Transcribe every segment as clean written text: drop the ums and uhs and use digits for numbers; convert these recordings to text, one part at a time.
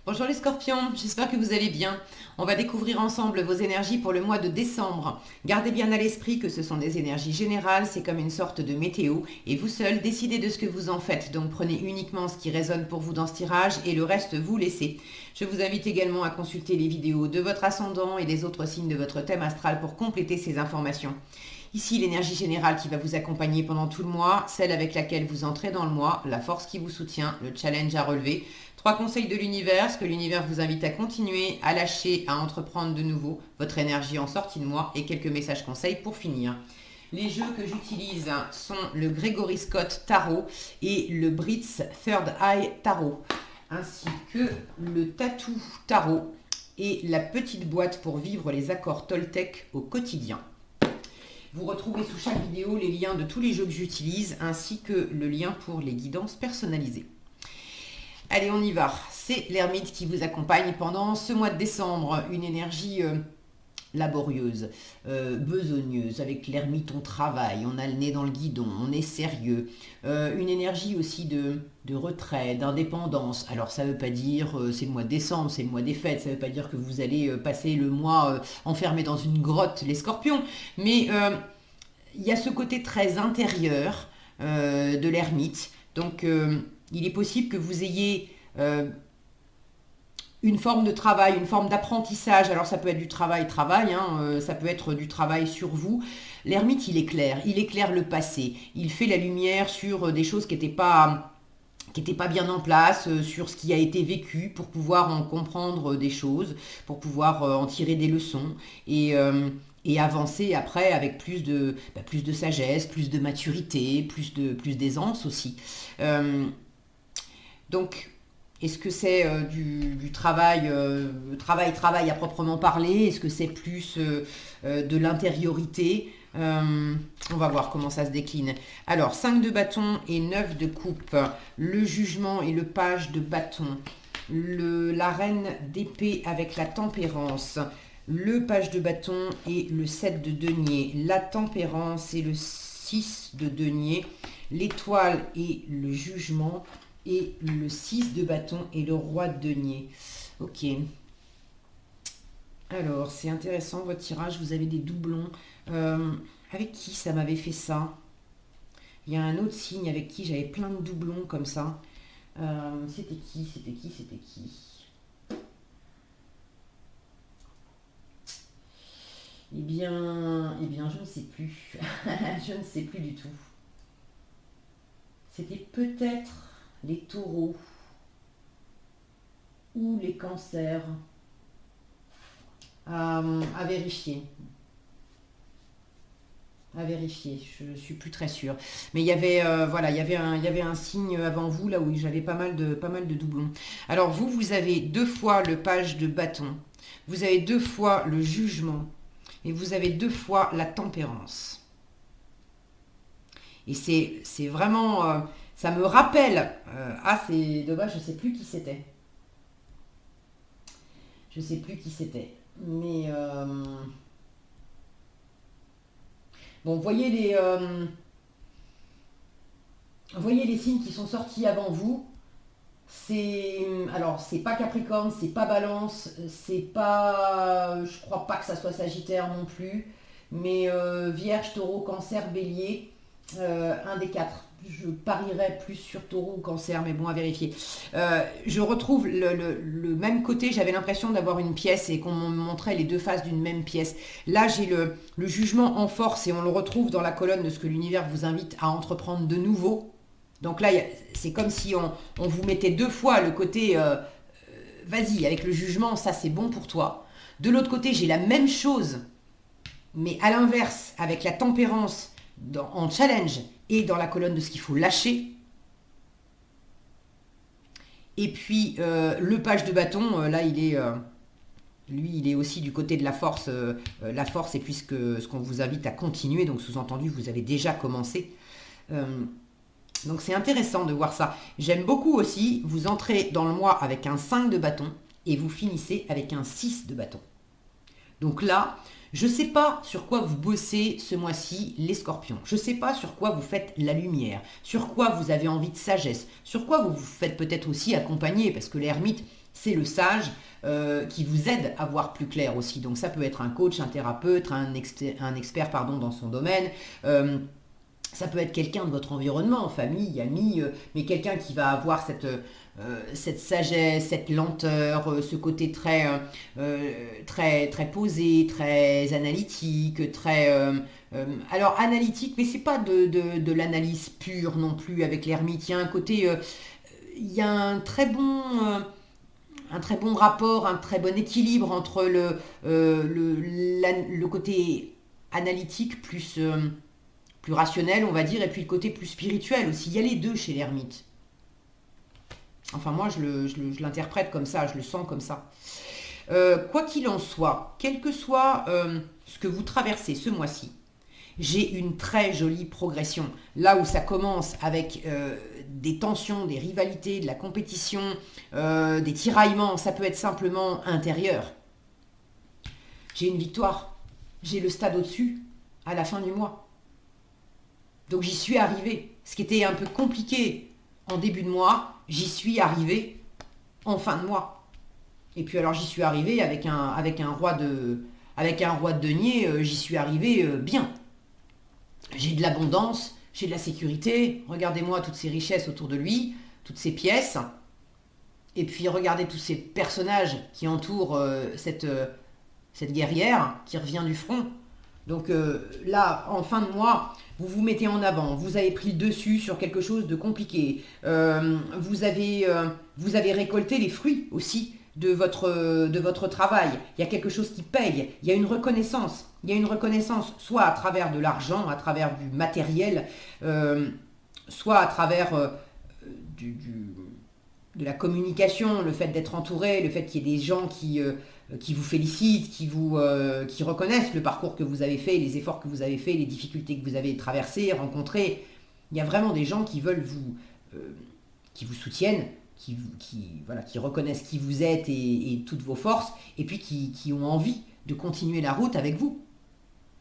Bonjour les scorpions, j'espère que vous allez bien. On va découvrir ensemble vos énergies pour le mois de décembre. Gardez bien à l'esprit que ce sont des énergies générales, c'est comme une sorte de météo et vous seul décidez de ce que vous en faites. Donc prenez uniquement ce qui résonne pour vous dans ce tirage et le reste vous laissez. Je vous invite également à consulter les vidéos de votre ascendant et des autres signes de votre thème astral pour compléter ces informations. Ici, l'énergie générale qui va vous accompagner pendant tout le mois, celle avec laquelle vous entrez dans le mois, la force qui vous soutient, le challenge à relever. 3 conseils de l'univers, ce que l'univers vous invite à continuer, à lâcher, à entreprendre de nouveau, votre énergie en sortie de mois et quelques messages conseils pour finir. Les jeux que j'utilise sont le Gregory Scott Tarot et le Brits Third Eye Tarot, ainsi que le Tattoo Tarot et la petite boîte pour vivre les accords Toltec au quotidien. Vous retrouvez sous chaque vidéo les liens de tous les jeux que j'utilise, ainsi que le lien pour les guidances personnalisées. Allez, on y va. C'est l'ermite qui vous accompagne pendant ce mois de décembre. Une énergie laborieuse, besogneuse. Avec l'ermite, on travaille, on a le nez dans le guidon, on est sérieux. Une énergie aussi de retrait, d'indépendance. Alors, ça ne veut pas dire c'est le mois de décembre, c'est le mois des fêtes. Ça ne veut pas dire que vous allez passer le mois enfermé dans une grotte, les scorpions. Mais il y a ce côté très intérieur de l'ermite. Donc, il est possible que vous ayez une forme de travail, une forme d'apprentissage. Alors ça peut être du travail, ça peut être du travail sur vous. L'ermite, il éclaire le passé. Il fait la lumière sur des choses qui n'étaient pas bien en place, sur ce qui a été vécu pour pouvoir en comprendre des choses, pour pouvoir en tirer des leçons et avancer après avec plus de sagesse, plus de maturité, plus d'aisance aussi. Donc, est-ce que c'est du travail, travail à proprement parler? Est-ce que c'est plus de l'intériorité? On va voir comment ça se décline. Alors, 5 de bâton et 9 de coupe. Le jugement et le page de bâton. La reine d'épée avec la tempérance. Le page de bâton et le 7 de denier. La tempérance et le 6 de denier. L'étoile et le jugement. Et le 6 de bâton et le roi de denier. Ok. Alors, c'est intéressant votre tirage. Vous avez des doublons. Avec qui ça m'avait fait ça? Il y a un autre signe avec qui j'avais plein de doublons comme ça. C'était qui? Eh bien, je ne sais plus. Je ne sais plus du tout. C'était peut-être les taureaux ou les cancers à vérifier. Je ne suis plus très sûre. Mais il y avait, il y avait un signe avant vous, là où j'avais pas mal de doublons. Alors vous avez 2 fois le page de bâton, vous avez 2 fois le jugement, et vous avez 2 fois la tempérance. Et c'est vraiment... ça me rappelle... c'est dommage, je ne sais plus qui c'était. Mais... bon, voyez les signes qui sont sortis avant vous. Alors, c'est pas Capricorne, c'est pas Balance, c'est pas... Je crois pas que ça soit Sagittaire non plus. Mais Vierge, Taureau, Cancer, Bélier, un des 4. Je parierais plus sur Taureau ou Cancer, mais bon, à vérifier. Je retrouve le même côté. J'avais l'impression d'avoir une pièce et qu'on me montrait les 2 faces d'une même pièce. Là, j'ai le jugement en force et on le retrouve dans la colonne de ce que l'univers vous invite à entreprendre de nouveau. Donc là, c'est comme si on vous mettait 2 fois le côté vas-y, avec le jugement, ça c'est bon pour toi. De l'autre côté, j'ai la même chose, mais à l'inverse, avec la tempérance en challenge et dans la colonne de ce qu'il faut lâcher. Et puis le page de bâton, là lui il est aussi du côté de la force. La force, et puisque ce qu'on vous invite à continuer, donc sous-entendu vous avez déjà commencé. Donc c'est intéressant de voir ça. J'aime beaucoup aussi, vous entrez dans le mois avec un 5 de bâton et vous finissez avec un 6 de bâton. Donc là, je ne sais pas sur quoi vous bossez ce mois-ci, les scorpions. Je ne sais pas sur quoi vous faites la lumière, sur quoi vous avez envie de sagesse, sur quoi vous vous faites peut-être aussi accompagner, parce que l'ermite, C'est le sage qui vous aide à voir plus clair aussi. Donc ça peut être un coach, un thérapeute, un expert pardon, dans son domaine. Ça peut être quelqu'un de votre environnement, famille, ami, mais quelqu'un qui va avoir cette sagesse, cette lenteur, ce côté très posé, très analytique, alors analytique, mais c'est pas de l'analyse pure non plus avec l'ermite. Il y a un côté, il y a un très bon rapport, un très bon équilibre entre le côté analytique plus rationnel, on va dire, et puis le côté plus spirituel aussi. Il y a les deux chez l'ermite. Enfin, moi, je l'interprète comme ça, je le sens comme ça. Quoi qu'il en soit, quel que soit ce que vous traversez ce mois-ci, j'ai une très jolie progression. Là où ça commence avec des tensions, des rivalités, de la compétition, des tiraillements, ça peut être simplement intérieur. J'ai une victoire. J'ai le stade au-dessus à la fin du mois. Donc j'y suis arrivée. Ce qui était un peu compliqué en début de mois, j'y suis arrivée en fin de mois. Et puis alors j'y suis arrivée avec un roi de denier, j'y suis arrivée bien. J'ai de l'abondance, j'ai de la sécurité. Regardez-moi toutes ces richesses autour de lui, toutes ces pièces. Et puis regardez tous ces personnages qui entourent cette guerrière qui revient du front. Donc là, en fin de mois, vous vous mettez en avant, vous avez pris le dessus sur quelque chose de compliqué, vous avez récolté les fruits aussi de votre travail, il y a quelque chose qui paye, il y a une reconnaissance, soit à travers de l'argent, à travers du matériel, soit à travers de la communication, le fait d'être entouré, le fait qu'il y ait des gens qui vous félicitent, qui reconnaissent le parcours que vous avez fait, les efforts que vous avez fait, les difficultés que vous avez traversées, rencontrées. Il y a vraiment des gens qui veulent qui vous soutiennent, qui reconnaissent qui vous êtes et toutes vos forces, et puis qui ont envie de continuer la route avec vous,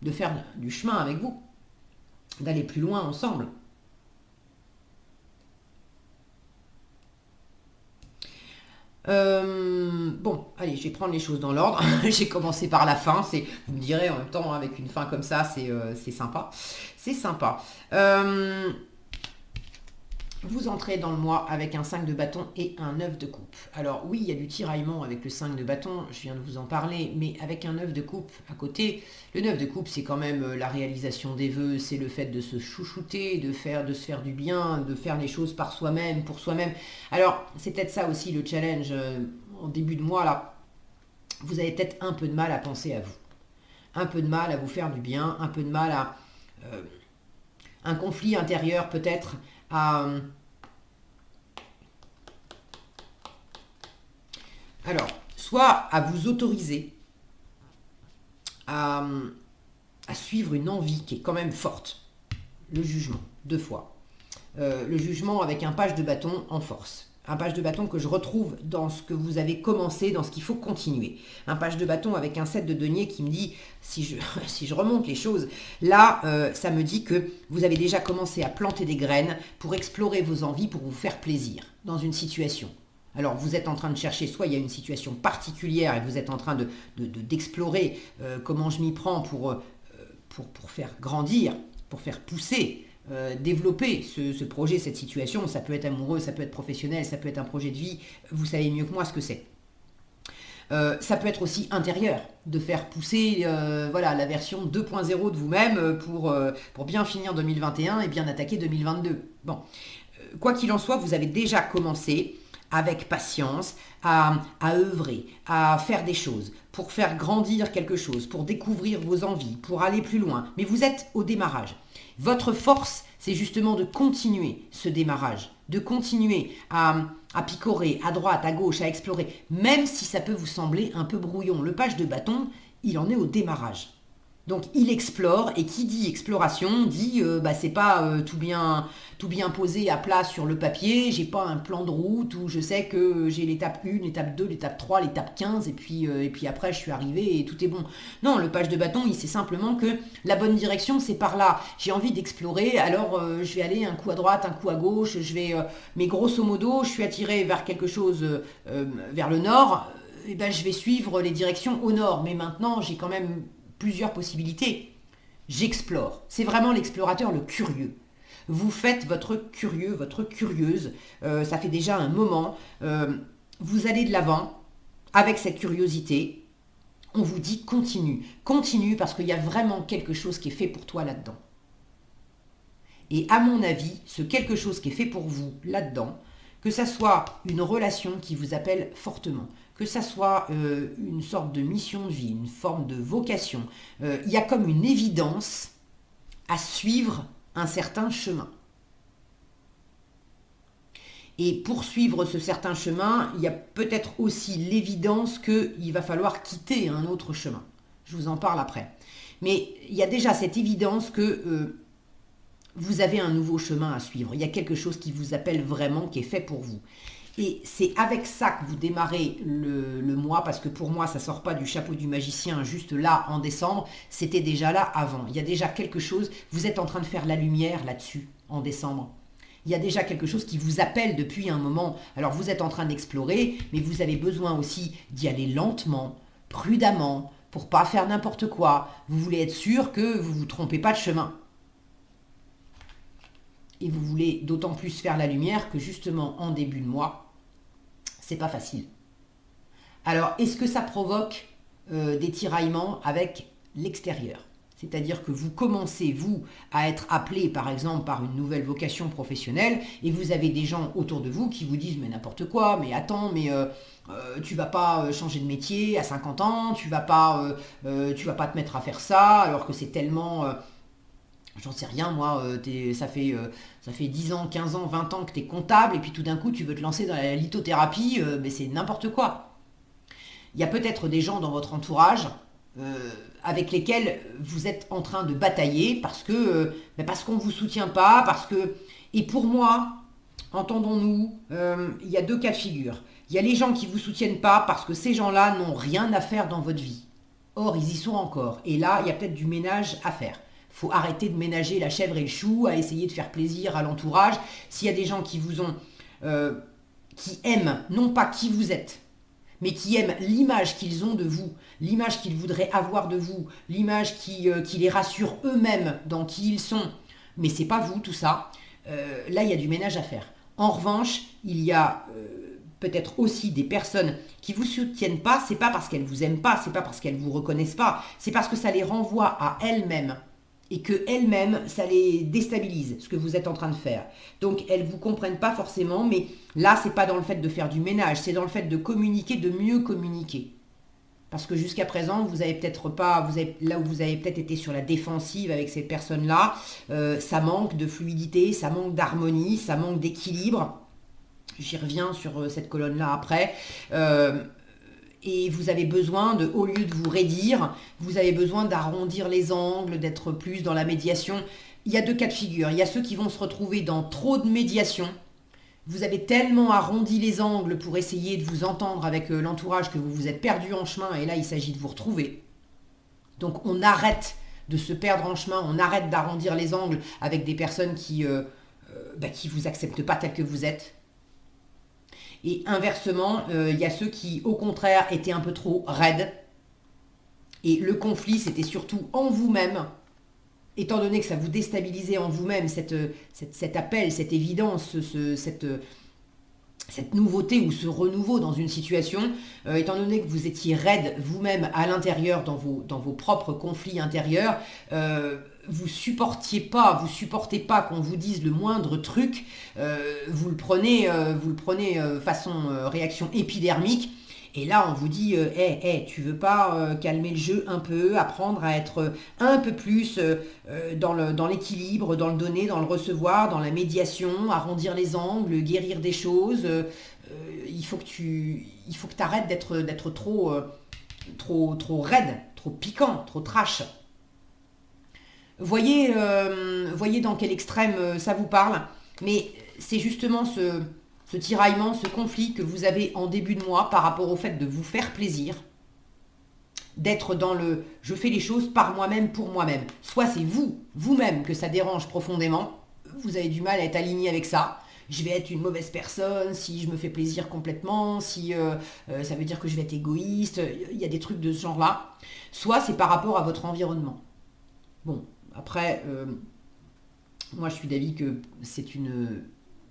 de faire du chemin avec vous, d'aller plus loin ensemble. Bon, allez, je vais prendre les choses dans l'ordre. J'ai commencé par la fin. Vous me direz en même temps, avec une fin comme ça, c'est sympa. C'est sympa. Vous entrez dans le mois avec un 5 de bâton et un 9 de coupe. Alors oui, il y a du tiraillement avec le 5 de bâton, je viens de vous en parler, mais avec un 9 de coupe à côté, le 9 de coupe, c'est quand même la réalisation des vœux, c'est le fait de se chouchouter, de se faire du bien, de faire les choses par soi-même, pour soi-même. Alors, c'est peut-être ça aussi le challenge en début de mois, là. Vous avez peut-être un peu de mal à penser à vous. Un peu de mal à vous faire du bien, un peu de mal à... un conflit intérieur peut-être alors, soit à vous autoriser à suivre une envie qui est quand même forte. Le jugement, 2 fois. Le jugement avec un page de bâton en force. Un page de bâton que je retrouve dans ce que vous avez commencé, dans ce qu'il faut continuer. Un page de bâton avec un 7 de denier qui me dit, si je remonte les choses, là, ça me dit que vous avez déjà commencé à planter des graines pour explorer vos envies, pour vous faire plaisir dans une situation. Alors, vous êtes en train de chercher, soit il y a une situation particulière et vous êtes en train d'explorer comment je m'y prends pour faire grandir, pour faire pousser, développer ce projet, cette situation. Ça peut être amoureux, ça peut être professionnel, ça peut être un projet de vie. Vous savez mieux que moi ce que c'est. Ça peut être aussi intérieur, de faire pousser la version 2.0 de vous-même pour bien finir 2021 et bien attaquer 2022. Bon, quoi qu'il en soit, vous avez déjà commencé avec patience à œuvrer, à faire des choses, pour faire grandir quelque chose, pour découvrir vos envies, pour aller plus loin. Mais vous êtes au démarrage. Votre force, c'est justement de continuer ce démarrage, de continuer à picorer à droite, à gauche, à explorer, même si ça peut vous sembler un peu brouillon. Le page de bâton, il en est au démarrage. Donc il explore, et qui dit exploration dit c'est pas tout bien posé à plat sur le papier, j'ai pas un plan de route où je sais que j'ai l'étape 1, l'étape 2, l'étape 3, l'étape 15 et puis après je suis arrivé et tout est bon. Non, le page de bâton, il sait simplement que la bonne direction c'est par là. J'ai envie d'explorer, alors je vais aller un coup à droite, un coup à gauche, mais grosso modo, je suis attiré vers quelque chose vers le nord, et ben je vais suivre les directions au nord. Mais maintenant, j'ai quand même plusieurs possibilités. J'explore. C'est vraiment l'explorateur, le curieux. Vous faites votre curieux, votre curieuse. Ça fait déjà un moment. Vous allez de l'avant avec cette curiosité. On vous dit continue. Continue parce qu'il y a vraiment quelque chose qui est fait pour toi là-dedans. Et à mon avis, ce quelque chose qui est fait pour vous là-dedans, que ça soit une relation qui vous appelle fortement, que ça soit une sorte de mission de vie, une forme de vocation, il y a comme une évidence à suivre un certain chemin. Et pour suivre ce certain chemin, il y a peut-être aussi l'évidence qu'il va falloir quitter un autre chemin. Je vous en parle après. Mais il y a déjà cette évidence que vous avez un nouveau chemin à suivre. Il y a quelque chose qui vous appelle vraiment, qui est fait pour vous. Et c'est avec ça que vous démarrez le mois, parce que pour moi, ça ne sort pas du chapeau du magicien juste là en décembre, c'était déjà là avant. Il y a déjà quelque chose, vous êtes en train de faire la lumière là-dessus en décembre. Il y a déjà quelque chose qui vous appelle depuis un moment. Alors vous êtes en train d'explorer, mais vous avez besoin aussi d'y aller lentement, prudemment, pour pas faire n'importe quoi. Vous voulez être sûr que vous ne vous trompez pas de chemin. Et vous voulez d'autant plus faire la lumière que justement en début de mois, c'est pas facile. Alors, est-ce que ça provoque des tiraillements avec l'extérieur ? C'est-à-dire que vous commencez, vous, à être appelé, par exemple, par une nouvelle vocation professionnelle, et vous avez des gens autour de vous qui vous disent « mais n'importe quoi, mais attends, mais tu vas pas changer de métier à 50 ans, tu vas pas te mettre à faire ça, alors que c'est tellement... j'en sais rien, moi, ça fait 10 ans, 15 ans, 20 ans que tu es comptable, et puis tout d'un coup, tu veux te lancer dans la lithothérapie, mais c'est n'importe quoi. » Il y a peut-être des gens dans votre entourage avec lesquels vous êtes en train de batailler parce qu'on ne vous soutient pas, Et pour moi, entendons-nous, il y a deux cas de figure. Il y a les gens qui ne vous soutiennent pas parce que ces gens-là n'ont rien à faire dans votre vie. Or, ils y sont encore. Et là, il y a peut-être du ménage à faire. Il faut arrêter de ménager la chèvre et le chou, à essayer de faire plaisir à l'entourage. S'il y a des gens qui vous ont... qui aiment, non pas qui vous êtes, mais qui aiment l'image qu'ils ont de vous, l'image qu'ils voudraient avoir de vous, l'image qui les rassure eux-mêmes dans qui ils sont. Mais c'est pas vous, tout ça. Là, il y a du ménage à faire. En revanche, il y a peut-être aussi des personnes qui ne vous soutiennent pas, c'est pas parce qu'elles ne vous aiment pas, c'est pas parce qu'elles ne vous reconnaissent pas, c'est parce que ça les renvoie à elles-mêmes. Et qu'elles-mêmes, ça les déstabilise, ce que vous êtes en train de faire. Donc, elles ne vous comprennent pas forcément, mais là, ce n'est pas dans le fait de faire du ménage, c'est dans le fait de communiquer, de mieux communiquer. Parce que jusqu'à présent, là où vous avez peut-être été sur la défensive avec ces personnes-là, ça manque de fluidité, ça manque d'harmonie, ça manque d'équilibre. J'y reviens sur cette colonne-là après. Et vous avez besoin au lieu de vous raidir, vous avez besoin d'arrondir les angles, d'être plus dans la médiation. Il y a deux cas de figure. Il y a ceux qui vont se retrouver dans trop de médiation. Vous avez tellement arrondi les angles pour essayer de vous entendre avec l'entourage que vous vous êtes perdu en chemin et là il s'agit de vous retrouver. Donc on arrête de se perdre en chemin, on arrête d'arrondir les angles avec des personnes qui vous acceptent pas tel que vous êtes. Et inversement, il y a ceux qui, au contraire, étaient un peu trop raides. Et le conflit, c'était surtout en vous-même. Étant donné que ça vous déstabilisait en vous-même, cet appel, cette évidence, cette nouveauté ou ce renouveau dans une situation, étant donné que vous étiez raide vous-même à l'intérieur, dans vos propres conflits intérieurs, vous supportez pas qu'on vous dise le moindre truc, vous le prenez façon réaction épidermique, et là on vous dit tu veux pas calmer le jeu un peu, apprendre à être un peu plus dans l'équilibre, dans le donner, dans le recevoir, dans la médiation, arrondir les angles, guérir des choses, il faut que tu arrêtes d'être trop raide, trop piquant, trop trash. Voyez dans quel extrême ça vous parle. Mais c'est justement ce tiraillement, ce conflit que vous avez en début de mois par rapport au fait de vous faire plaisir, d'être dans le je fais les choses par moi-même, pour moi-même. Soit c'est vous-même que ça dérange profondément, vous avez du mal à être aligné avec ça. Je vais être une mauvaise personne si je me fais plaisir complètement, si ça veut dire que je vais être égoïste, il y a des trucs de ce genre-là. Soit c'est par rapport à votre environnement. Bon, après, moi je suis d'avis que c'est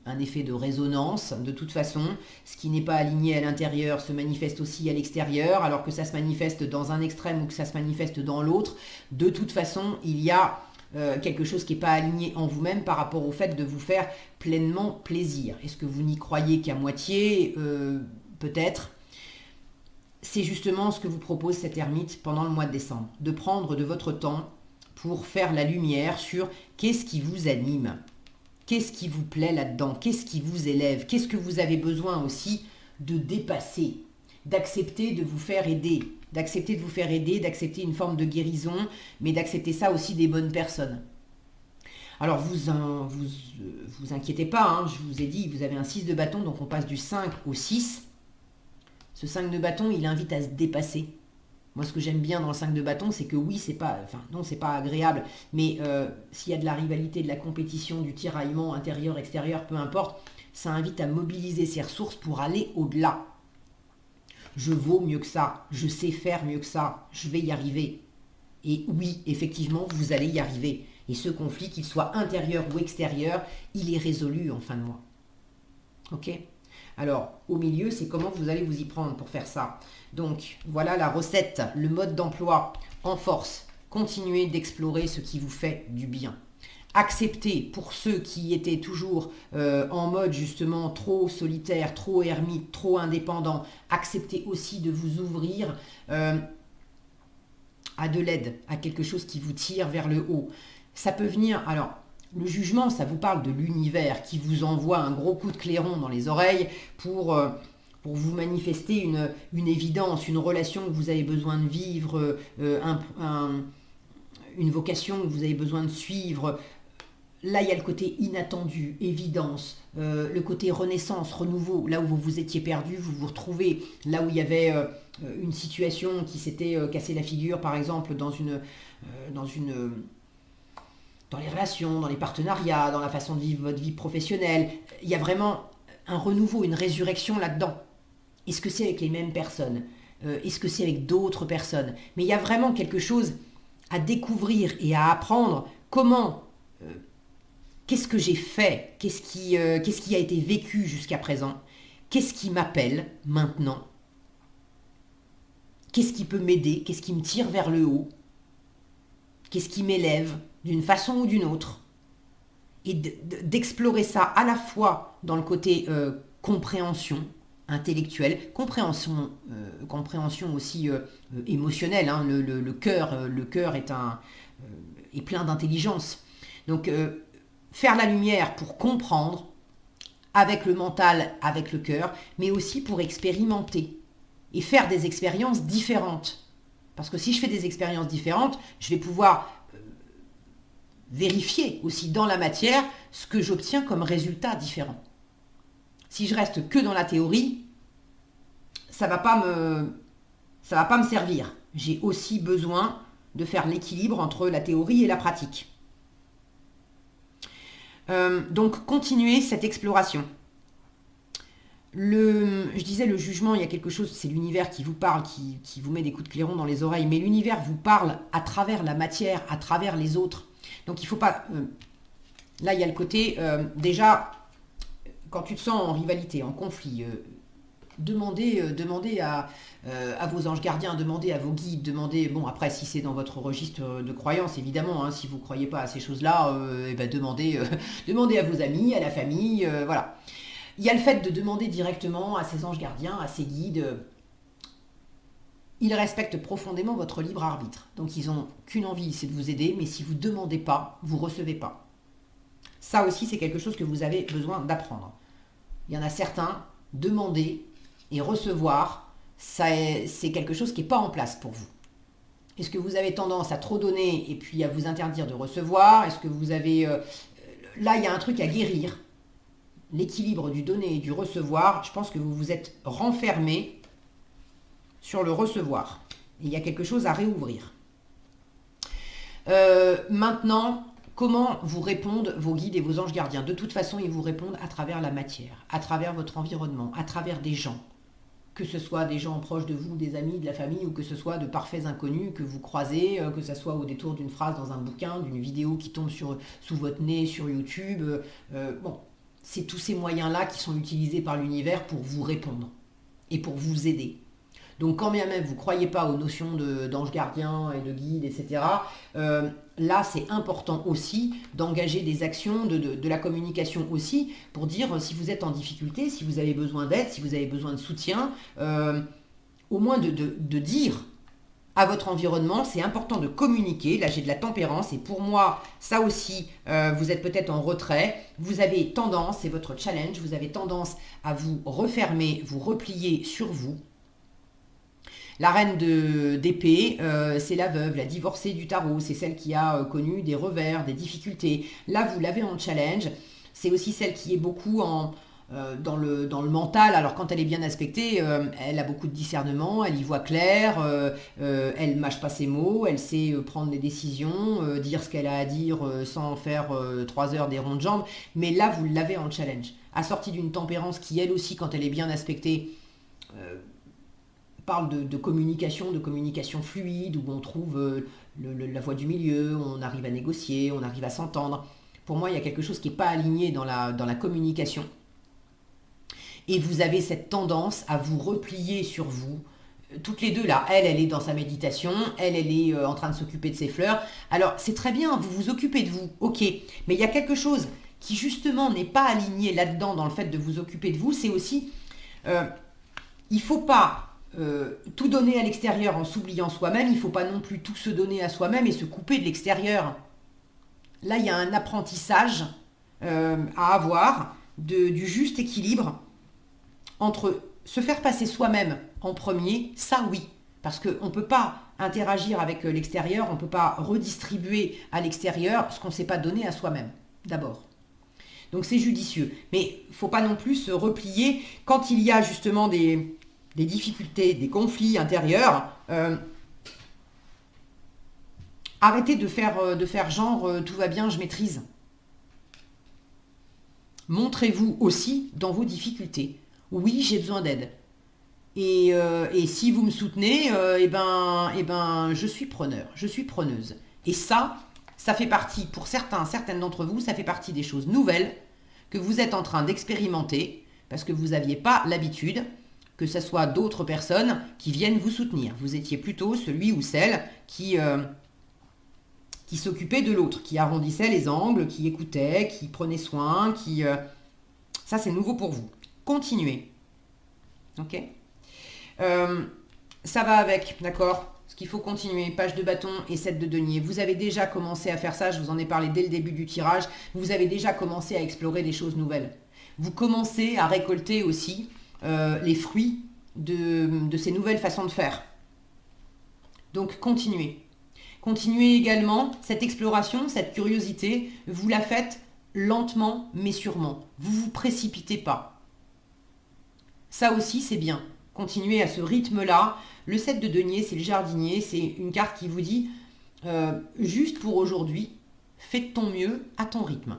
un effet de résonance. De toute façon, ce qui n'est pas aligné à l'intérieur se manifeste aussi à l'extérieur, alors que ça se manifeste dans un extrême ou que ça se manifeste dans l'autre. De toute façon, il y a quelque chose qui n'est pas aligné en vous-même par rapport au fait de vous faire pleinement plaisir. Est-ce que vous n'y croyez qu'à moitié peut-être. C'est justement ce que vous propose cette ermite pendant le mois de décembre, de prendre de votre temps pour faire la lumière sur qu'est-ce qui vous anime. Qu'est-ce qui vous plaît là-dedans? Qu'est-ce qui vous élève? Qu'est-ce que vous avez besoin aussi de dépasser? D'accepter de vous faire aider. D'accepter de vous faire aider, d'accepter une forme de guérison, mais d'accepter ça aussi des bonnes personnes. Alors vous inquiétez pas, hein, je vous ai dit, vous avez un 6 de bâton, donc on passe du 5 au 6. Ce 5 de bâton, il invite à se dépasser. Moi, ce que j'aime bien dans le 5 de bâton, c'est que oui, c'est pas, enfin non, c'est pas agréable, mais s'il y a de la rivalité, de la compétition, du tiraillement intérieur, extérieur, peu importe, ça invite à mobiliser ses ressources pour aller au-delà. Je vaux mieux que ça, je sais faire mieux que ça, je vais y arriver. Et oui, effectivement, vous allez y arriver. Et ce conflit, qu'il soit intérieur ou extérieur, il est résolu en fin de mois. Ok ? Alors, au milieu, c'est comment vous allez vous y prendre pour faire ça. Donc, voilà la recette, le mode d'emploi en force. Continuez d'explorer ce qui vous fait du bien. Acceptez, pour ceux qui étaient toujours en mode justement trop solitaire, trop ermite, trop indépendant, acceptez aussi de vous ouvrir à de l'aide, à quelque chose qui vous tire vers le haut. Ça peut venir, alors le jugement, ça vous parle de l'univers qui vous envoie un gros coup de clairon dans les oreilles pour vous manifester une évidence, une relation que vous avez besoin de vivre, une vocation que vous avez besoin de suivre. Là, il y a le côté inattendu, évidence, le côté renaissance, renouveau. Là où vous vous étiez perdu, vous vous retrouvez. Là où il y avait une situation qui s'était cassé la figure, par exemple, dans les relations, dans les partenariats, dans la façon de vivre votre vie professionnelle. Il y a vraiment un renouveau, une résurrection là-dedans. Est-ce que c'est avec les mêmes personnes? Est-ce que c'est avec d'autres personnes? Mais il y a vraiment quelque chose à découvrir et à apprendre. Comment qu'est-ce que j'ai fait? Qu'est-ce qui a été vécu jusqu'à présent? Qu'est-ce qui m'appelle maintenant? Qu'est-ce qui peut m'aider? Qu'est-ce qui me tire vers le haut? Qu'est-ce qui m'élève d'une façon ou d'une autre? Et d'explorer ça à la fois dans le côté compréhension intellectuelle, compréhension aussi émotionnelle. Hein. Le cœur est plein d'intelligence. Donc, faire la lumière pour comprendre avec le mental, avec le cœur, mais aussi pour expérimenter et faire des expériences différentes. Parce que si je fais des expériences différentes, je vais pouvoir vérifier aussi dans la matière ce que j'obtiens comme résultat différent. Si je reste que dans la théorie, ça va pas me servir. J'ai aussi besoin de faire l'équilibre entre la théorie et la pratique. Donc, continuez cette exploration. Je disais le jugement, il y a quelque chose, c'est l'univers qui vous parle, qui vous met des coups de clairon dans les oreilles, mais l'univers vous parle à travers la matière, à travers les autres. Donc, il ne faut pas... là, il y a le côté, déjà, quand tu te sens en rivalité, en conflit, demandez à vos anges gardiens, demandez à vos guides, demandez, bon après si c'est dans votre registre de croyance évidemment, hein, si vous ne croyez pas à ces choses-là, demandez à vos amis, à la famille, voilà. Il y a le fait de demander directement à ces anges gardiens, à ces guides, ils respectent profondément votre libre arbitre, donc ils n'ont qu'une envie, c'est de vous aider, mais si vous ne demandez pas, vous ne recevez pas. Ça aussi c'est quelque chose que vous avez besoin d'apprendre. Il y en a certains, demander et recevoir, c'est quelque chose qui n'est pas en place pour vous. Est-ce que vous avez tendance à trop donner et puis à vous interdire de recevoir? Est-ce que vous avez... là, il y a un truc à guérir. L'équilibre du donner et du recevoir, je pense que vous vous êtes renfermé sur le recevoir. Et il y a quelque chose à réouvrir. Maintenant, comment vous répondent vos guides et vos anges gardiens? De toute façon, ils vous répondent à travers la matière, à travers votre environnement, à travers des gens. Que ce soit des gens proches de vous, des amis, de la famille, ou que ce soit de parfaits inconnus que vous croisez, que ce soit au détour d'une phrase dans un bouquin, d'une vidéo qui tombe sous votre nez sur YouTube. Bon, c'est tous ces moyens-là qui sont utilisés par l'univers pour vous répondre et pour vous aider. Donc quand bien même vous ne croyez pas aux notions d'ange gardien et de guide, etc., là c'est important aussi d'engager des actions, de la communication aussi, pour dire si vous êtes en difficulté, si vous avez besoin d'aide, si vous avez besoin de soutien, au moins de dire à votre environnement, c'est important de communiquer. Là j'ai de la tempérance et pour moi ça aussi, vous êtes peut-être en retrait, vous avez tendance, c'est votre challenge, vous avez tendance à vous refermer, vous replier sur vous. La reine d'épée, c'est la veuve, la divorcée du tarot, c'est celle qui a connu des revers, des difficultés. Là, vous l'avez en challenge. C'est aussi celle qui est beaucoup dans le mental. Alors, quand elle est bien aspectée, elle a beaucoup de discernement, elle y voit clair, elle mâche pas ses mots, elle sait prendre des décisions, dire ce qu'elle a à dire sans faire 3 heures des ronds de jambes. Mais là, vous l'avez en challenge. Assortie d'une tempérance qui, elle aussi, quand elle est bien aspectée, parle de communication fluide, où on trouve la voie du milieu, on arrive à négocier, on arrive à s'entendre. Pour moi, il y a quelque chose qui n'est pas aligné dans la communication. Et vous avez cette tendance à vous replier sur vous. Toutes les deux là, elle est dans sa méditation, elle est en train de s'occuper de ses fleurs. Alors c'est très bien, vous vous occupez de vous, ok. Mais il y a quelque chose qui justement n'est pas aligné là-dedans dans le fait de vous occuper de vous, c'est aussi, il ne faut pas tout donner à l'extérieur en s'oubliant soi-même, il ne faut pas non plus tout se donner à soi-même et se couper de l'extérieur. Là, il y a un apprentissage à avoir du juste équilibre entre se faire passer soi-même en premier, ça oui, parce qu'on ne peut pas interagir avec l'extérieur, on ne peut pas redistribuer à l'extérieur ce qu'on ne s'est pas donné à soi-même, d'abord. Donc c'est judicieux. Mais il ne faut pas non plus se replier quand il y a justement des difficultés, des conflits intérieurs, arrêtez de faire genre tout va bien, je maîtrise. Montrez-vous aussi dans vos difficultés. Oui, j'ai besoin d'aide. Et si vous me soutenez, je suis preneur, je suis preneuse. Et ça fait partie, pour certaines d'entre vous, ça fait partie des choses nouvelles que vous êtes en train d'expérimenter parce que vous n'aviez pas l'habitude que ce soit d'autres personnes qui viennent vous soutenir. Vous étiez plutôt celui ou celle qui s'occupait de l'autre, qui arrondissait les angles, qui écoutait, qui prenait soin, Ça, c'est nouveau pour vous. Continuez. Ok. Ça va avec, d'accord? Ce qu'il faut continuer, page de bâton et 7 de denier. Vous avez déjà commencé à faire ça, je vous en ai parlé dès le début du tirage. Vous avez déjà commencé à explorer des choses nouvelles. Vous commencez à récolter aussi les fruits de ces nouvelles façons de faire. Donc continuez. Continuez également cette exploration, cette curiosité, vous la faites lentement mais sûrement. Vous ne vous précipitez pas. Ça aussi c'est bien. Continuez à ce rythme-là. Le 7 de denier, c'est le jardinier, c'est une carte qui vous dit juste pour aujourd'hui, fais de ton mieux à ton rythme.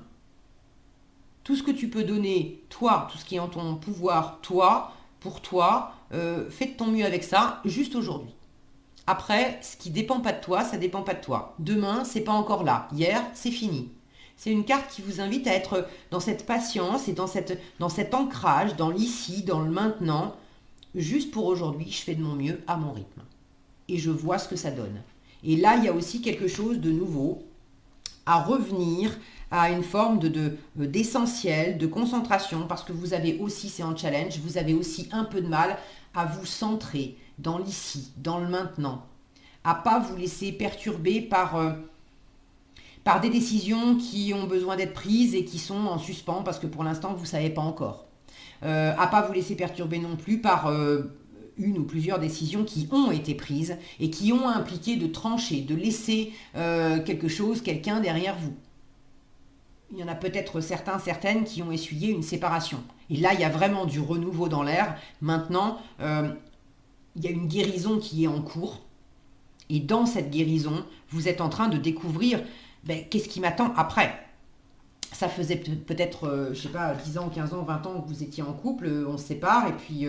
Tout ce que tu peux donner, toi, tout ce qui est en ton pouvoir, toi, pour toi, fais de ton mieux avec ça, juste aujourd'hui. Après, ce qui ne dépend pas de toi, ça ne dépend pas de toi. Demain, c'est pas encore là. Hier, c'est fini. C'est une carte qui vous invite à être dans cette patience et dans cet ancrage, dans l'ici, dans le maintenant. Juste pour aujourd'hui, je fais de mon mieux à mon rythme. Et je vois ce que ça donne. Et là, il y a aussi quelque chose de nouveau à revenir à une forme d'essentiel, de concentration, parce que vous avez aussi, c'est en challenge, vous avez aussi un peu de mal à vous centrer dans l'ici, dans le maintenant, à pas vous laisser perturber par des décisions qui ont besoin d'être prises et qui sont en suspens parce que pour l'instant vous ne savez pas encore. À pas vous laisser perturber non plus par une ou plusieurs décisions qui ont été prises et qui ont impliqué de trancher, de laisser quelque chose, quelqu'un derrière vous. Il y en a peut-être certains, certaines qui ont essuyé une séparation. Et là, il y a vraiment du renouveau dans l'air. Maintenant, il y a une guérison qui est en cours. Et dans cette guérison, vous êtes en train de découvrir qu'est-ce qui m'attend après. Ça faisait peut-être, je sais pas, 10 ans, 15 ans, 20 ans que vous étiez en couple, on se sépare, et puis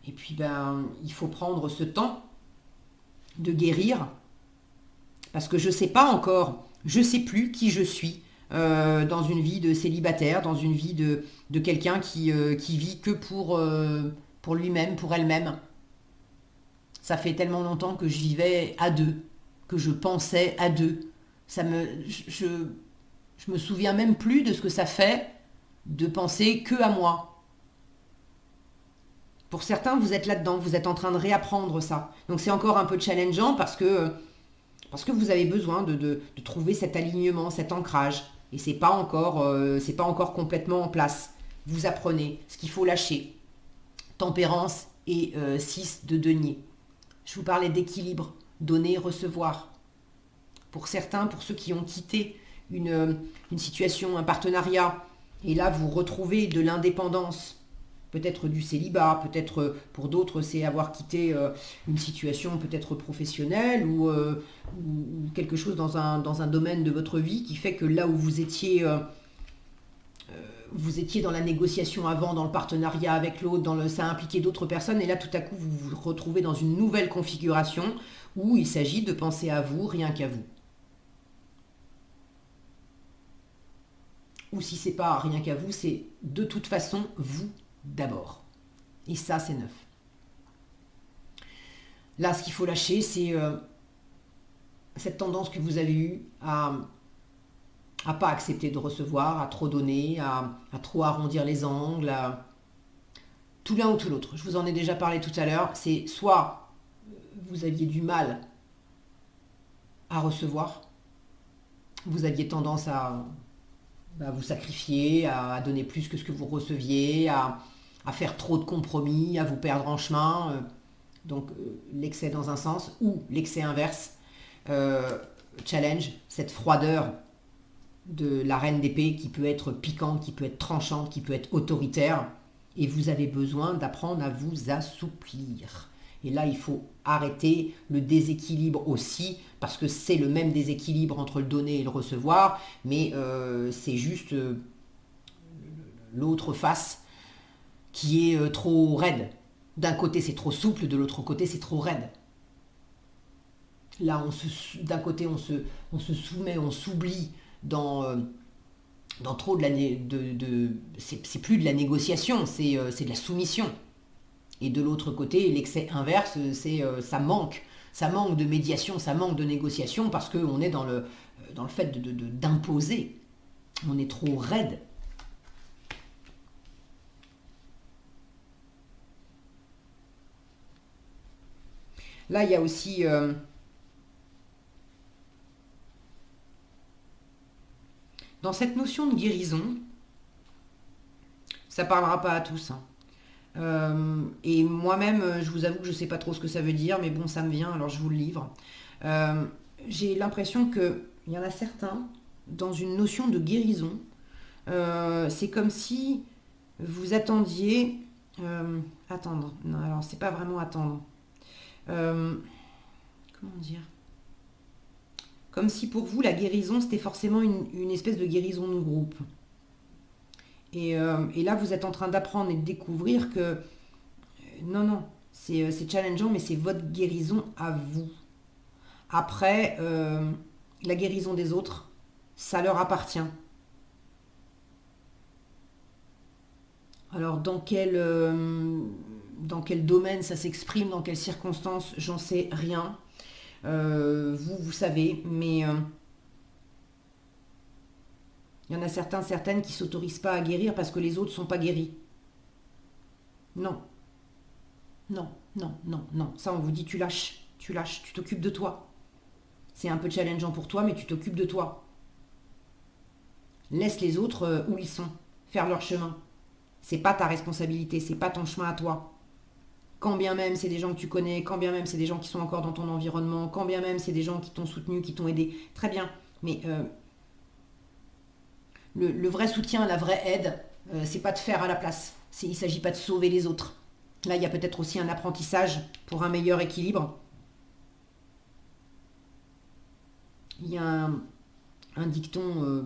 il faut prendre ce temps de guérir. Parce que je ne sais pas encore, je ne sais plus qui je suis dans une vie de célibataire, dans une vie de quelqu'un qui vit que pour lui-même, pour elle-même. Ça fait tellement longtemps que je vivais à deux, que je pensais à deux. Je me souviens même plus de ce que ça fait de penser que à moi. Pour certains, vous êtes là-dedans, vous êtes en train de réapprendre ça. Donc c'est encore un peu challengeant parce que vous avez besoin de trouver cet alignement, cet ancrage. Et c'est pas encore complètement en place. Vous apprenez ce qu'il faut lâcher. Tempérance et 6 de denier. Je vous parlais d'équilibre, donner, recevoir. Pour certains, pour ceux qui ont quitté une situation, un partenariat, et là vous retrouvez de l'indépendance, peut-être du célibat, peut-être pour d'autres c'est avoir quitté une situation peut-être professionnelle ou quelque chose dans un domaine de votre vie qui fait que là où vous étiez dans la négociation avant, dans le partenariat avec l'autre, ça a impliqué d'autres personnes, et là tout à coup vous vous retrouvez dans une nouvelle configuration où il s'agit de penser à vous, rien qu'à vous. Ou si c'est pas rien qu'à vous, c'est de toute façon vous d'abord. Et ça, c'est neuf. Là, ce qu'il faut lâcher, c'est cette tendance que vous avez eue à pas accepter de recevoir, à trop donner, à trop arrondir les angles, à tout l'un ou tout l'autre. Je vous en ai déjà parlé tout à l'heure. C'est soit vous aviez du mal à recevoir, vous aviez tendance à vous sacrifier, à donner plus que ce que vous receviez, à faire trop de compromis, à vous perdre en chemin. Donc l'excès dans un sens, ou l'excès inverse. Challenge, cette froideur de la reine d'épée qui peut être piquante, qui peut être tranchante, qui peut être autoritaire. Et vous avez besoin d'apprendre à vous assouplir. Et là, il faut arrêter le déséquilibre aussi, parce que c'est le même déséquilibre entre le donner et le recevoir, mais c'est juste l'autre face qui est trop raide. D'un côté, c'est trop souple, de l'autre côté, c'est trop raide. Là, d'un côté, on se soumet, on s'oublie dans trop c'est plus de la négociation, c'est de la soumission. Et de l'autre côté, l'excès inverse, c'est ça manque de médiation, ça manque de négociation parce qu'on est dans le fait d'imposer. On est trop raide. Là, il y a aussi dans cette notion de guérison, ça parlera pas à tous, hein. Et moi-même, je vous avoue que je ne sais pas trop ce que ça veut dire, mais bon, ça me vient, alors je vous le livre. J'ai l'impression qu'il y en a certains, dans une notion de guérison, c'est comme si vous attendiez... attendre, non, alors c'est pas vraiment attendre. Comment dire ? Comme si pour vous, la guérison, c'était forcément une espèce de guérison de groupe. Et là, vous êtes en train d'apprendre et de découvrir que non, c'est challengeant, mais c'est votre guérison à vous. Après, la guérison des autres, ça leur appartient. Alors, dans quel domaine ça s'exprime, dans quelles circonstances, j'en sais rien. Vous savez, mais... il y en a certaines qui ne s'autorisent pas à guérir parce que les autres ne sont pas guéris. Non. Ça, on vous dit, tu lâches, tu t'occupes de toi. C'est un peu challengeant pour toi, mais tu t'occupes de toi. Laisse les autres où ils sont, faire leur chemin. C'est pas ta responsabilité, c'est pas ton chemin à toi. quand bien même c'est des gens que tu connais, quand bien même c'est des gens qui sont encore dans ton environnement, quand bien même c'est des gens qui t'ont soutenu, qui t'ont aidé, très bien. Mais le vrai soutien, la vraie aide, c'est pas de faire à la place. Il ne s'agit pas de sauver les autres. Là, il y a peut-être aussi un apprentissage pour un meilleur équilibre. Il y a un dicton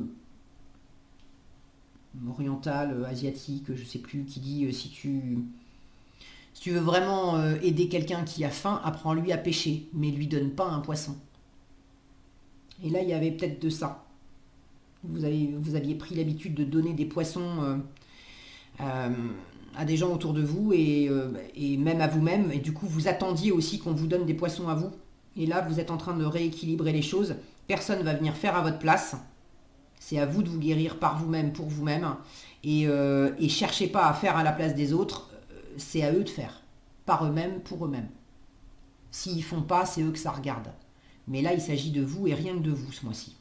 oriental, asiatique, je ne sais plus, qui dit si tu veux vraiment aider quelqu'un qui a faim, apprends-lui à pêcher, mais lui donne pas un poisson. Et là, il y avait peut-être de ça. Vous aviez pris l'habitude de donner des poissons à des gens autour de vous et même à vous-même. Et du coup, vous attendiez aussi qu'on vous donne des poissons à vous. Et là, vous êtes en train de rééquilibrer les choses. Personne ne va venir faire à votre place. C'est à vous de vous guérir par vous-même, pour vous-même. Et cherchez pas à faire à la place des autres. C'est à eux de faire. Par eux-mêmes, pour eux-mêmes. S'ils font pas, c'est eux que ça regarde. Mais là, il s'agit de vous et rien que de vous ce mois-ci.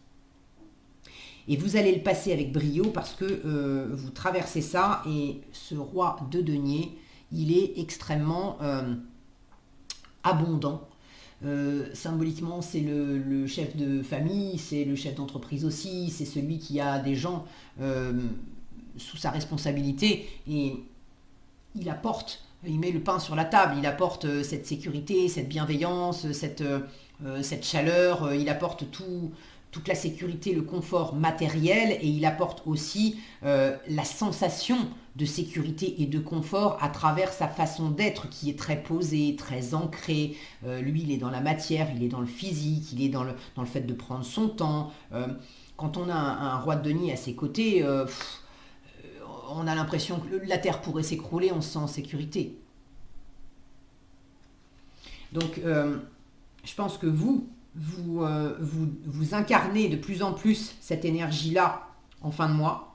Et vous allez le passer avec brio parce que vous traversez ça et ce roi de denier, il est extrêmement abondant. Symboliquement, c'est le chef de famille, c'est le chef d'entreprise aussi, c'est celui qui a des gens sous sa responsabilité et il apporte, il met le pain sur la table, il apporte cette sécurité, cette bienveillance, cette chaleur, il apporte toute la sécurité, le confort matériel et il apporte aussi la sensation de sécurité et de confort à travers sa façon d'être qui est très posée, très ancrée. Lui, il est dans la matière, il est dans le physique, il est dans le fait de prendre son temps. Quand on a un roi de denier à ses côtés, on a l'impression que la terre pourrait s'écrouler, on se sent en sécurité. Donc, je pense que vous incarnez de plus en plus cette énergie-là en fin de mois.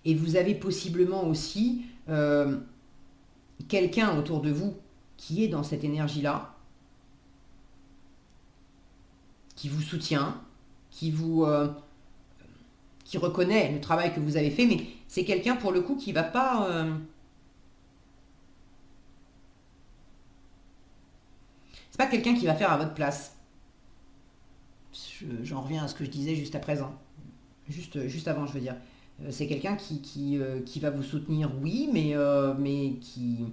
Et vous avez possiblement aussi quelqu'un autour de vous qui est dans cette énergie-là, qui vous soutient, qui reconnaît le travail que vous avez fait, mais c'est quelqu'un pour le coup qui ne va pas... c'est pas quelqu'un qui va faire à votre place. J'en reviens à ce que je disais juste à présent. Juste avant, je veux dire. C'est quelqu'un qui va vous soutenir, oui, mais qui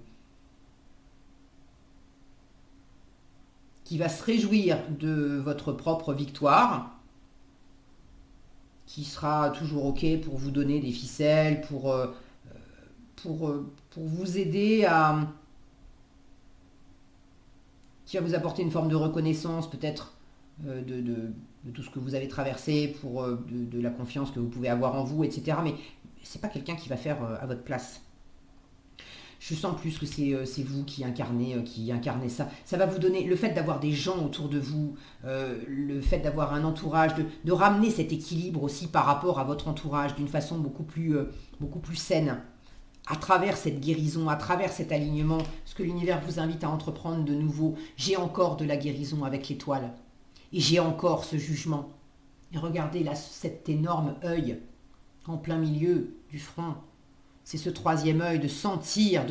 va se réjouir de votre propre victoire, qui sera toujours OK pour vous donner des ficelles, pour vous aider à... qui va vous apporter une forme de reconnaissance peut-être de tout ce que vous avez traversé, de la confiance que vous pouvez avoir en vous, etc. Mais c'est pas quelqu'un qui va faire à votre place. Je sens plus que c'est vous qui incarnez ça. Ça va vous donner le fait d'avoir des gens autour de vous, le fait d'avoir un entourage, de ramener cet équilibre aussi par rapport à votre entourage d'une façon beaucoup plus saine. À travers cette guérison, à travers cet alignement, ce que l'univers vous invite à entreprendre de nouveau, j'ai encore de la guérison avec l'étoile. Et j'ai encore ce jugement. Et regardez là, cet énorme œil en plein milieu du front. C'est ce troisième œil de sentir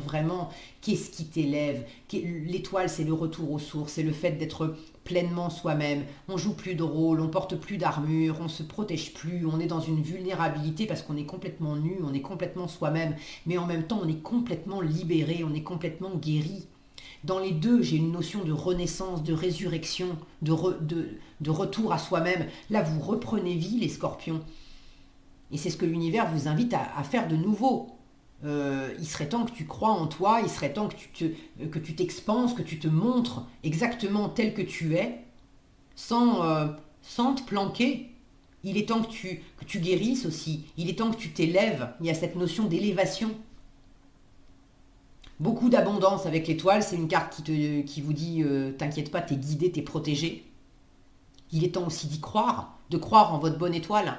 vraiment qu'est-ce qui t'élève. L'étoile, c'est le retour aux sources, c'est le fait d'être pleinement soi-même. On joue plus de rôle, on porte plus d'armure, on se protège plus, on est dans une vulnérabilité parce qu'on est complètement nu, on est complètement soi-même, mais en même temps on est complètement libéré, on est complètement guéri. Dans les deux, j'ai une notion de renaissance, de résurrection, de retour à soi-même. Là, vous reprenez vie, les scorpions. Et c'est ce que l'univers vous invite à faire de nouveau. Il serait temps que tu crois en toi, il serait temps que tu t'expanses, que tu te montres exactement tel que tu es, sans te planquer. Il est temps que tu guérisses aussi, il est temps que tu t'élèves, il y a cette notion d'élévation. Beaucoup d'abondance avec l'étoile, c'est une carte qui vous dit t'inquiète pas, t'es guidé, t'es protégé. Il est temps aussi d'y croire, de croire en votre bonne étoile,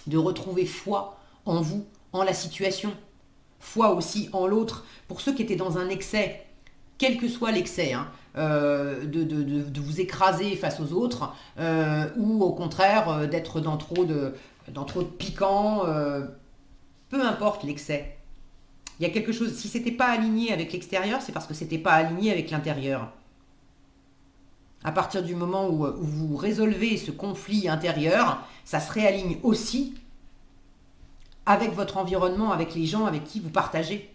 de retrouver foi en vous, en la situation, foi aussi en l'autre. Pour ceux qui étaient dans un excès, quel que soit l'excès, de vous écraser face aux autres, ou au contraire d'être dans trop de piquant, peu importe l'excès. Il y a quelque chose, si c'était pas aligné avec l'extérieur, c'est parce que c'était pas aligné avec l'intérieur. À partir du moment où vous résolvez ce conflit intérieur, ça se réaligne aussi avec votre environnement, avec les gens avec qui vous partagez.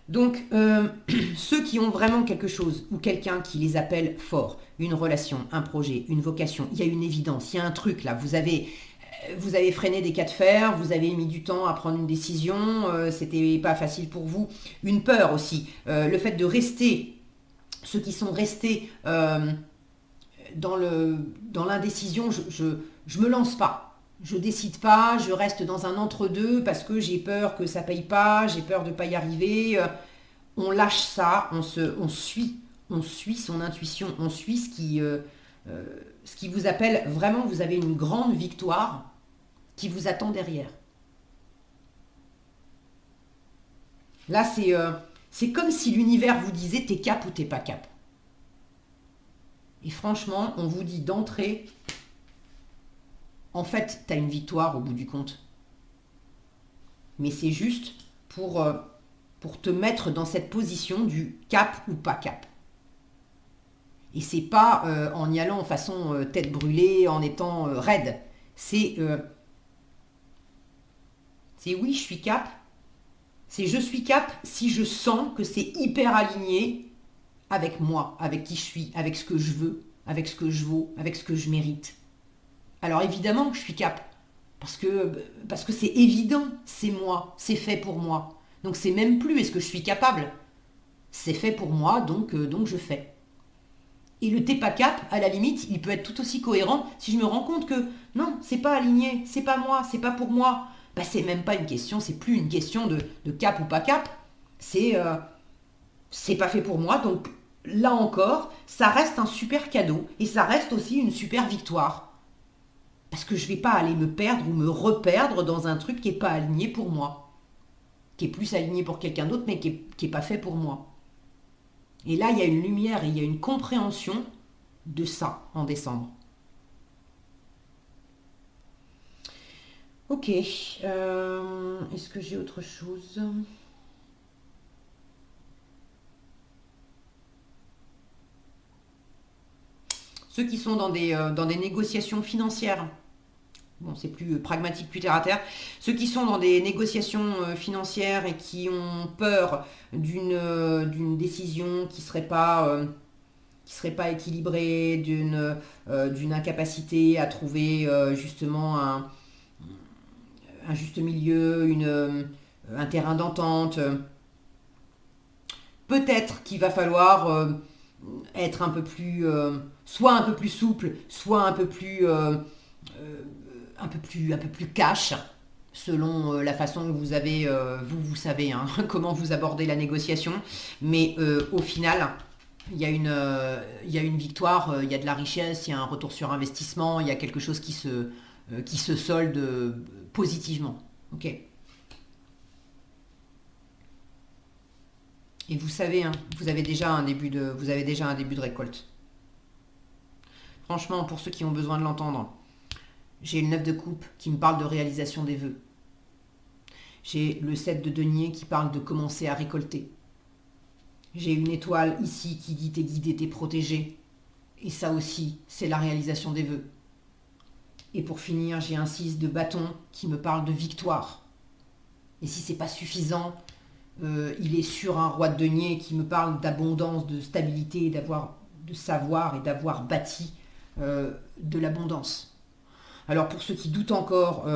Donc, ceux qui ont vraiment quelque chose ou quelqu'un qui les appelle fort, une relation, un projet, une vocation, il y a une évidence, il y a un truc là, vous avez freiné des cas de fer, vous avez mis du temps à prendre une décision, c'était pas facile pour vous. Une peur aussi, le fait de rester, ceux qui sont restés dans l'indécision, je me lance pas. Je décide pas, je reste dans un entre-deux parce que j'ai peur que ça paye pas, j'ai peur de pas y arriver. On lâche ça, on suit son intuition, on suit ce qui vous appelle vraiment, vous avez une grande victoire qui vous attend derrière. Là, c'est comme si l'univers vous disait t'es cap ou t'es pas cap. Et franchement, on vous dit d'entrée, en fait, tu as une victoire au bout du compte. Mais c'est juste pour te mettre dans cette position du cap ou pas cap. Et c'est pas en y allant façon tête brûlée, en étant raide. C'est oui, je suis cap. C'est je suis cap si je sens que c'est hyper aligné avec moi, avec qui je suis, avec ce que je veux, avec ce que je vaux, avec ce que je mérite. Alors évidemment que je suis cap, parce que c'est évident, c'est moi, c'est fait pour moi. Donc c'est même plus est-ce que je suis capable, c'est fait pour moi, donc je fais. Et le t'es pas cap, à la limite, il peut être tout aussi cohérent si je me rends compte que non, c'est pas aligné, c'est pas moi, c'est pas pour moi. Bah c'est même pas une question, c'est plus une question de cap ou pas cap, c'est pas fait pour moi, donc là encore, ça reste un super cadeau et ça reste aussi une super victoire. Parce que je ne vais pas aller me perdre ou me reperdre dans un truc qui n'est pas aligné pour moi. Qui est plus aligné pour quelqu'un d'autre, mais qui n'est pas fait pour moi. Et là, il y a une lumière et il y a une compréhension de ça en décembre. Ok. Est-ce que j'ai autre chose ? Ceux qui sont dans des négociations financières, bon, c'est plus pragmatique, plus terre à terre. Ceux qui sont dans des négociations financières et qui ont peur d'une décision qui serait pas équilibrée, d'une incapacité à trouver justement un juste milieu, un terrain d'entente. Peut-être qu'il va falloir être un peu plus, soit un peu plus souple, soit un peu plus cash, selon la façon que vous avez, vous savez comment vous abordez la négociation. Mais au final, il y a une victoire, il y a de la richesse, il y a un retour sur investissement, il y a quelque chose qui se solde positivement. Ok. Et vous savez, vous avez déjà un début de récolte. Franchement, pour ceux qui ont besoin de l'entendre, j'ai le 9 de coupe qui me parle de réalisation des vœux. J'ai le 7 de denier qui parle de commencer à récolter. J'ai une étoile ici qui dit t'es guidé, t'es protégé. Et ça aussi, c'est la réalisation des vœux. Et pour finir, j'ai un 6 de bâton qui me parle de victoire. Et si c'est pas suffisant, il est sur un roi de denier qui me parle d'abondance, de stabilité, de savoir et d'avoir bâti de l'abondance. Alors pour ceux qui doutent encore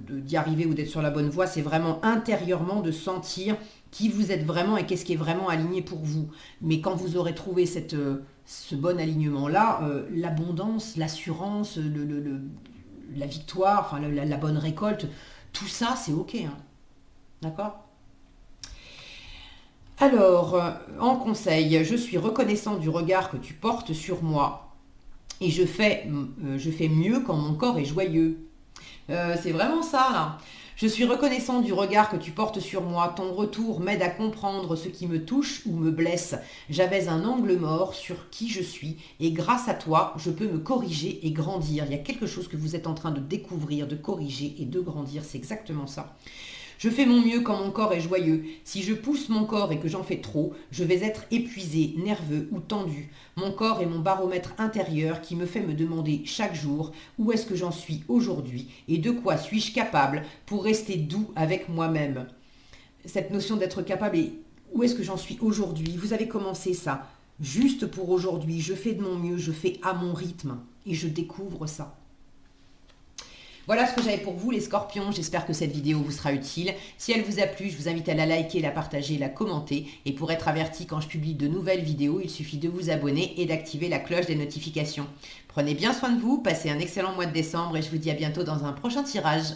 d'y arriver ou d'être sur la bonne voie, c'est vraiment intérieurement de sentir qui vous êtes vraiment et qu'est-ce qui est vraiment aligné pour vous. Mais quand vous aurez trouvé ce bon alignement-là, l'abondance, l'assurance, la victoire, enfin la bonne récolte, tout ça c'est ok. D'accord ? Alors, en conseil, je suis reconnaissant du regard que tu portes sur moi et je fais mieux quand mon corps est joyeux. C'est vraiment ça, là. Je suis reconnaissant du regard que tu portes sur moi. Ton retour m'aide à comprendre ce qui me touche ou me blesse. J'avais un angle mort sur qui je suis et grâce à toi, je peux me corriger et grandir. Il y a quelque chose que vous êtes en train de découvrir, de corriger et de grandir. C'est exactement ça. Je fais mon mieux quand mon corps est joyeux. Si je pousse mon corps et que j'en fais trop, je vais être épuisé, nerveux ou tendu. Mon corps est mon baromètre intérieur qui me fait me demander chaque jour où est-ce que j'en suis aujourd'hui et de quoi suis-je capable pour rester doux avec moi-même. Cette notion d'être capable et où est-ce que j'en suis aujourd'hui. Vous avez commencé ça. Juste pour aujourd'hui, je fais de mon mieux, je fais à mon rythme et je découvre ça. Voilà ce que j'avais pour vous les scorpions, j'espère que cette vidéo vous sera utile. Si elle vous a plu, je vous invite à la liker, la partager, la commenter. Et pour être averti quand je publie de nouvelles vidéos, il suffit de vous abonner et d'activer la cloche des notifications. Prenez bien soin de vous, passez un excellent mois de décembre et je vous dis à bientôt dans un prochain tirage.